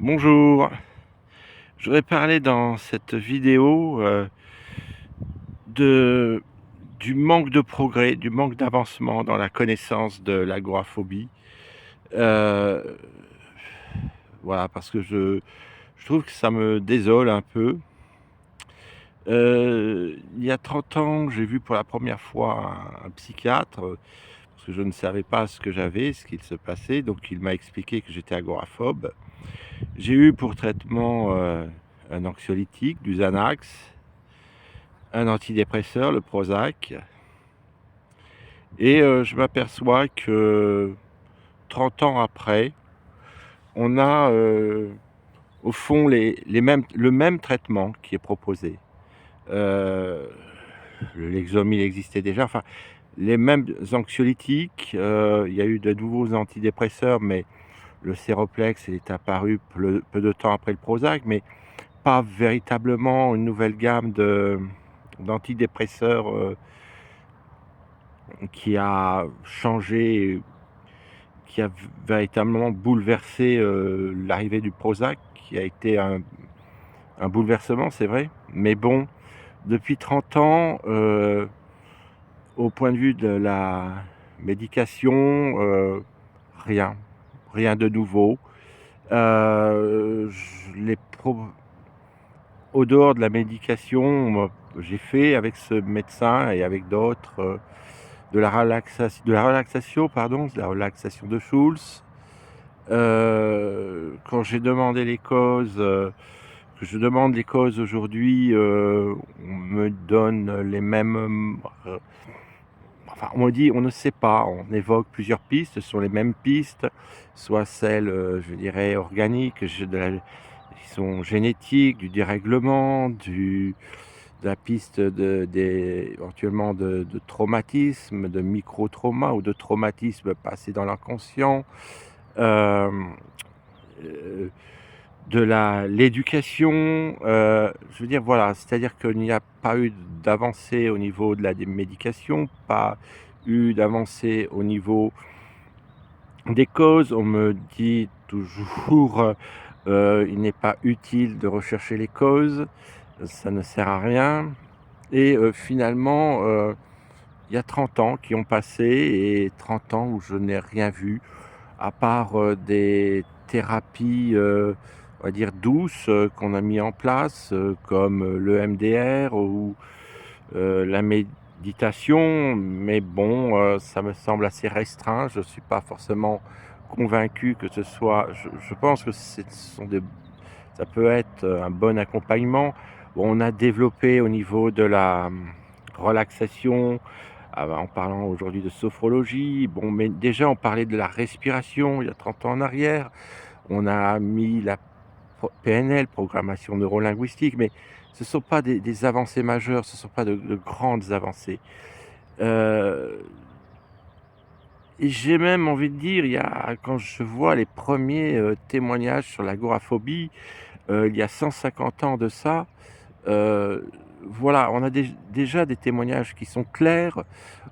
Bonjour, je voudrais parler dans cette vidéo de, du manque de progrès, du manque d'avancement dans la connaissance de l'agoraphobie. Euh, voilà, parce que je trouve que ça me désole un peu. Il y a 30 ans, j'ai vu pour la première fois un psychiatre, parce que je ne savais pas ce que j'avais, ce qu'il se passait, donc il m'a expliqué que j'étais agoraphobe. J'ai eu pour traitement un anxiolytique, du Xanax, un antidépresseur, le Prozac, et je m'aperçois que 30 ans après, on a au fond le même traitement qui est proposé. Euh, le Lexomil existait déjà, enfin, les mêmes anxiolytiques, il y a eu de nouveaux antidépresseurs, mais le Séroplex est apparu peu de temps après le Prozac, mais pas véritablement une nouvelle gamme d'antidépresseurs qui a changé, qui a véritablement bouleversé l'arrivée du Prozac, qui a été un bouleversement, c'est vrai. Mais bon, depuis 30 ans, au point de vue de la médication, rien, rien de nouveau. Les Au dehors de la médication, j'ai fait avec ce médecin et avec d'autres de la relaxation, pardon, de la relaxation de Schulz. Quand j'ai demandé les causes, que je demande les causes aujourd'hui, on me donne les mêmes. Enfin, on me dit, on ne sait pas. On évoque plusieurs pistes, ce sont les mêmes pistes, soit celles, je dirais, organiques, qui sont génétiques, du dérèglement, de la piste éventuellement de traumatisme, de micro-trauma ou de traumatisme passé dans l'inconscient, euh, euh, l'éducation, je veux dire, voilà, c'est-à-dire qu'il n'y a pas eu d'avancée au niveau de la médication, pas eu d'avancée au niveau des causes. On me dit toujours, il n'est pas utile de rechercher les causes, ça ne sert à rien. Et finalement, il y a 30 ans qui ont passé et 30 ans où je n'ai rien vu, à part des thérapies, on va dire douces, qu'on a mis en place, comme le MDR ou la méditation. Mais bon, ça me semble assez restreint. Je ne suis pas forcément convaincu que ce soit... Je pense que ça peut être un bon accompagnement. Bon, on a développé au niveau de la relaxation, en parlant aujourd'hui de sophrologie. Bon, mais déjà, on parlait de la respiration il y a 30 ans en arrière. On a mis la PNL, programmation neurolinguistique, mais ce ne sont pas des avancées majeures, ce ne sont pas de grandes avancées. Euh, et j'ai même envie de dire, quand je vois les premiers témoignages sur l'agoraphobie, il y a 150 ans de ça, euh, voilà, on a déjà des témoignages qui sont clairs.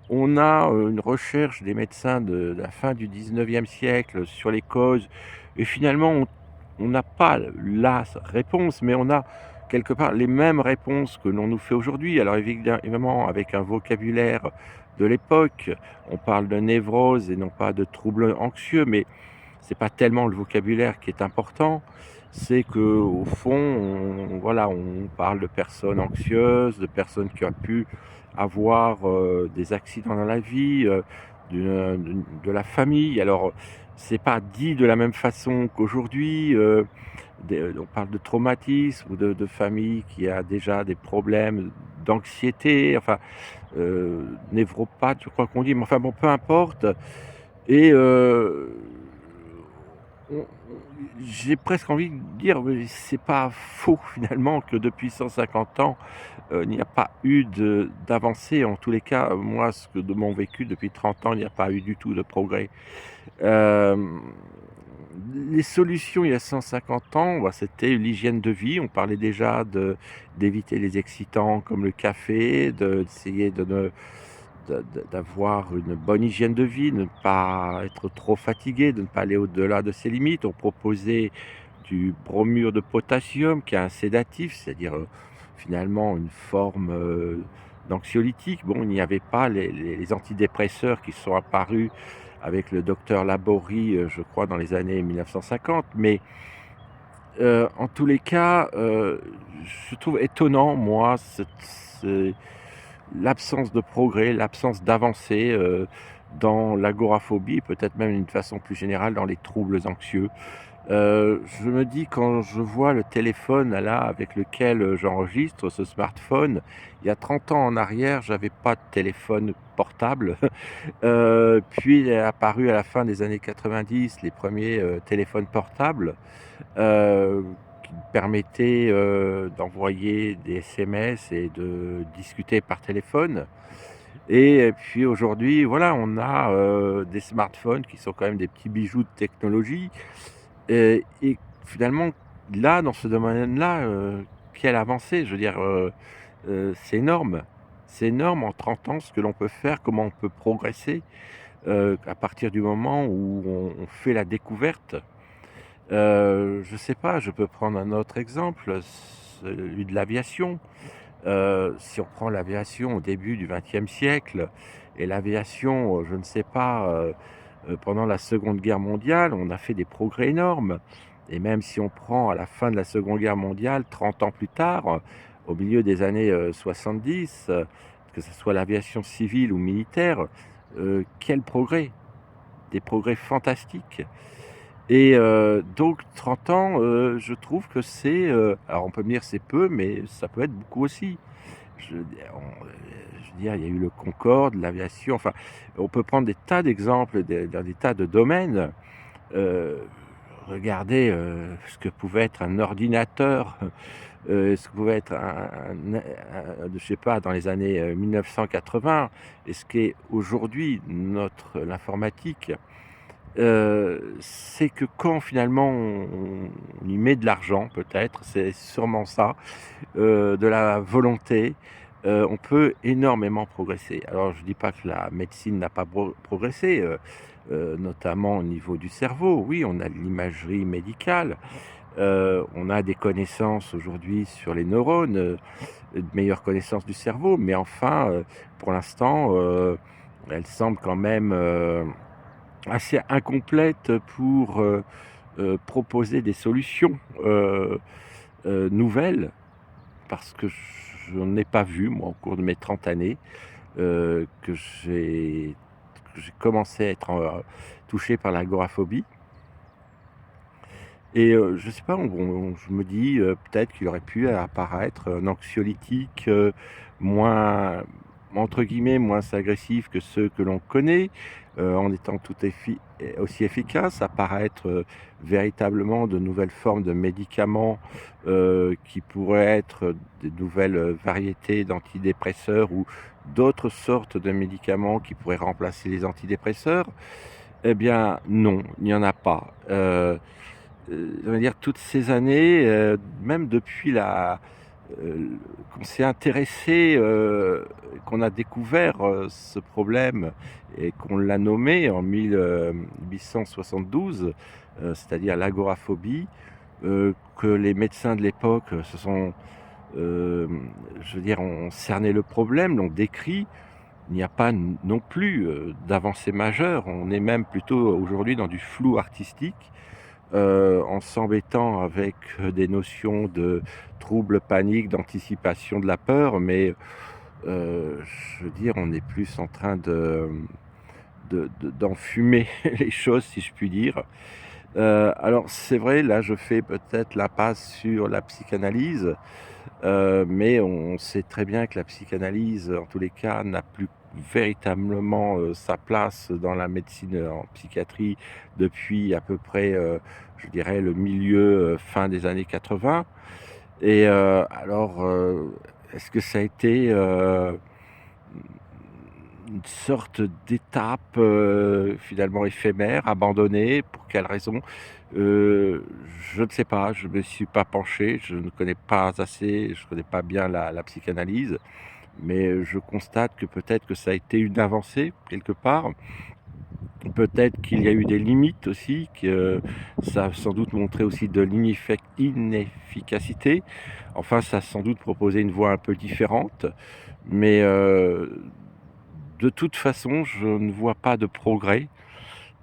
On a une recherche des médecins de la fin du 19e siècle sur les causes, et finalement, on n'a pas la réponse, mais on a quelque part les mêmes réponses que l'on nous fait aujourd'hui. Alors évidemment, avec un vocabulaire de l'époque, on parle de névrose et non pas de troubles anxieux, mais c'est pas tellement le vocabulaire qui est important, c'est que au fond, voilà, on parle de personnes anxieuses, de personnes qui ont pu avoir des accidents dans la vie, de la famille. Alors, c'est pas dit de la même façon qu'aujourd'hui. On parle de traumatisme ou de famille qui a déjà des problèmes d'anxiété, enfin, névropathe, je crois qu'on dit, mais enfin bon, peu importe. Et on- j'ai presque envie de dire, mais c'est pas faux finalement que depuis 150 ans, il n'y a pas eu d'avancée. En tous les cas, moi, de mon vécu depuis 30 ans, il n'y a pas eu du tout de progrès. Euh, les solutions il y a 150 ans, bah, c'était l'hygiène de vie. On parlait déjà d'éviter les excitants comme le café, d'essayer d'avoir une bonne hygiène de vie, de ne pas être trop fatigué, de ne pas aller au-delà de ses limites. On proposait du bromure de potassium qui est un sédatif, c'est-à-dire, finalement une forme, d'anxiolytique. Bon, il n'y avait pas les antidépresseurs qui sont apparus avec le docteur Laborie, je crois dans les années 1950, mais en tous les cas, je trouve étonnant, moi, l'absence de progrès, l'absence d'avancée, dans l'agoraphobie, peut-être même d'une façon plus générale dans les troubles anxieux. Je me dis quand je vois le téléphone là avec lequel, j'enregistre, ce smartphone, il y a 30 ans en arrière, j'avais pas de téléphone portable. Puis il est apparu à la fin des années 90 les premiers téléphones portables, qui permettaient, d'envoyer des SMS et de discuter par téléphone. Et puis aujourd'hui, voilà, on a, des smartphones qui sont quand même des petits bijoux de technologie, et finalement, là, dans ce domaine-là, quelle avancée! Je veux dire, c'est énorme. C'est énorme en 30 ans ce que l'on peut faire, comment on peut progresser, à partir du moment où on fait la découverte. Je sais pas, je peux prendre un autre exemple, celui de l'aviation. Si on prend l'aviation au début du XXe siècle et l'aviation, je ne sais pas, pendant la Seconde Guerre mondiale, on a fait des progrès énormes, et même si on prend à la fin de la Seconde Guerre mondiale, 30 ans plus tard, au milieu des années, 70, que ce soit l'aviation civile ou militaire, quel progrès! Des progrès fantastiques. Et donc 30 ans, je trouve que c'est, alors on peut me dire: «C'est peu», mais ça peut être beaucoup aussi. Je veux dire, il y a eu le Concorde, l'aviation, enfin, on peut prendre des tas d'exemples dans des tas de domaines. Heu, Regardez, ce que pouvait être un ordinateur, ce que pouvait être je sais pas, dans les années, 1980, et ce qu'est aujourd'hui l'informatique. C'est que quand finalement on y met de l'argent peut-être, c'est sûrement ça, de la volonté, on peut énormément progresser. Alors je dis pas que la médecine n'a pas progressé, notamment au niveau du cerveau. Oui, on a de l'imagerie médicale, on a des connaissances aujourd'hui sur les neurones, de meilleures connaissances du cerveau, mais enfin, pour l'instant, elles semblent quand même, assez incomplète pour, proposer des solutions, nouvelles, parce que je n'en ai pas vu moi au cours de mes 30 années, que j'ai commencé à être, touché par l'agoraphobie. Et je sais pas, je me dis, peut-être qu'il aurait pu apparaître un anxiolytique, moins, entre guillemets, «moins agressif» que ceux que l'on connaît, en étant tout aussi efficace, apparaître, véritablement de nouvelles formes de médicaments, qui pourraient être des nouvelles, variétés d'antidépresseurs ou d'autres sortes de médicaments qui pourraient remplacer les antidépresseurs. Eh bien non, il n'y en a pas. On va dire toutes ces années, même depuis qu'on s'est intéressé, qu'on a découvert, ce problème et qu'on l'a nommé en 1872, c'est-à-dire l'agoraphobie, que les médecins de l'époque, se sont, je veux dire, ont cerné le problème, l'ont décrit. Il n'y a pas non plus, d'avancée majeure. On est même plutôt aujourd'hui dans du flou artistique, en s'embêtant avec, des notions de trouble panique, d'anticipation de la peur, mais je veux dire, on est plus en train d'enfumer les choses, si je puis dire. Alors c'est vrai, là, je fais peut-être l'impasse sur la psychanalyse, mais on sait très bien que la psychanalyse, en tous les cas, n'a plus véritablement, sa place dans la médecine, en psychiatrie depuis à peu près, je dirais le milieu, fin des années 80. Et alors, est-ce que ça a été, une sorte d'étape, finalement éphémère, abandonnée? Pour quelle raison? Je ne sais pas, je me suis pas penché, je ne connais pas assez, je connais pas bien la psychanalyse, mais je constate que peut-être que ça a été une avancée quelque part. Peut-être qu'il y a eu des limites aussi, que ça a sans doute montré aussi de l'inefficacité. Enfin, ça a sans doute proposé une voie un peu différente, mais de toute façon, je ne vois pas de progrès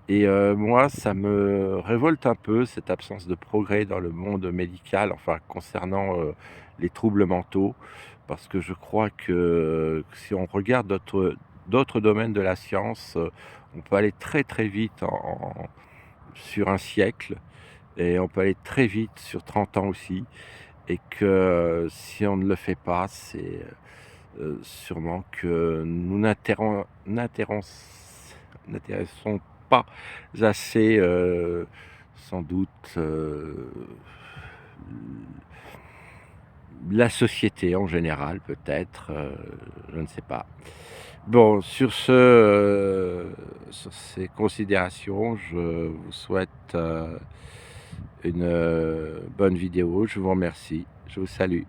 et moi, ça me révolte un peu cette absence de progrès dans le monde médical, enfin concernant, les troubles mentaux. Parce que je crois que si on regarde d'autres domaines de la science, on peut aller très, très vite sur un siècle et on peut aller très vite sur 30 ans aussi et que si on ne le fait pas, c'est, sûrement que nous n'intéressons pas assez, sans doute, la société en général peut-être, je ne sais pas. Bon, sur ces considérations, je vous souhaite, une, bonne vidéo. Je vous remercie. Je vous salue.